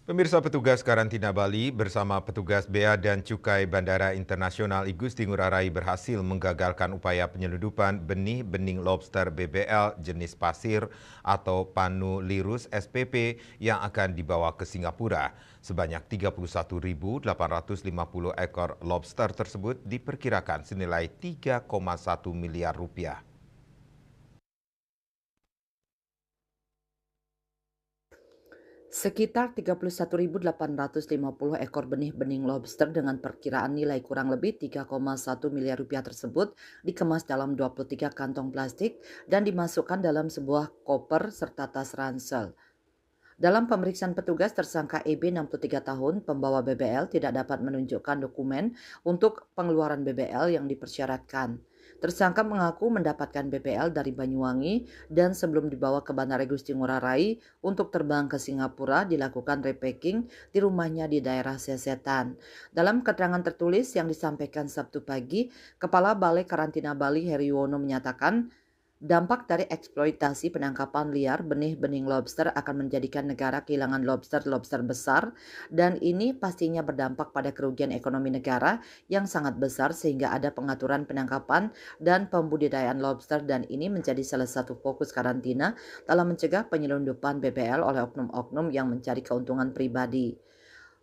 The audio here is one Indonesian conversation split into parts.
Pemirsa, petugas karantina Bali bersama petugas Bea dan Cukai Bandara Internasional Igusti Ngurah Rai berhasil menggagalkan upaya penyelundupan benih bening lobster BBL jenis pasir atau Panulirus spp yang akan dibawa ke Singapura. Sebanyak 31.850 ekor lobster tersebut diperkirakan senilai 3,1 miliar rupiah. Sekitar 31.850 ekor benih-bening lobster dengan perkiraan nilai kurang lebih 3,1 miliar rupiah tersebut dikemas dalam 23 kantong plastik dan dimasukkan dalam sebuah koper serta tas ransel. Dalam pemeriksaan petugas, tersangka EB 63 tahun, pembawa BBL tidak dapat menunjukkan dokumen untuk pengeluaran BBL yang dipersyaratkan. Tersangka mengaku mendapatkan BBL dari Banyuwangi dan sebelum dibawa ke Bandara Igusti Ngurah Rai untuk terbang ke Singapura dilakukan repacking di rumahnya di daerah Sesetan. Dalam keterangan tertulis yang disampaikan Sabtu pagi, Kepala Balai Karantina Bali Heriwono menyatakan dampak dari eksploitasi penangkapan liar benih-bening lobster akan menjadikan negara kehilangan lobster-lobster besar dan ini pastinya berdampak pada kerugian ekonomi negara yang sangat besar sehingga ada pengaturan penangkapan dan pembudidayaan lobster dan ini menjadi salah satu fokus karantina dalam mencegah penyelundupan BBL oleh oknum-oknum yang mencari keuntungan pribadi.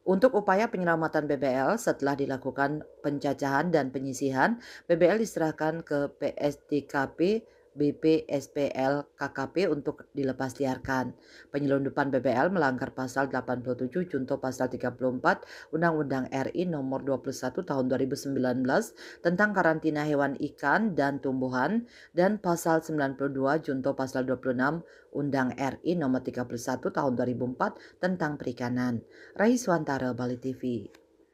Untuk upaya penyelamatan BBL setelah dilakukan penjajahan dan penyisihan, BBL diserahkan ke PSDKP BPSPL KKP untuk dilepas liarkan. Penyelundupan BBL melanggar pasal 87 junto pasal 34 Undang-Undang RI nomor 21 tahun 2019 tentang karantina hewan ikan dan tumbuhan dan pasal 92 junto pasal 26 Undang RI nomor 31 tahun 2004 tentang perikanan. Raiswantara, Bali TV.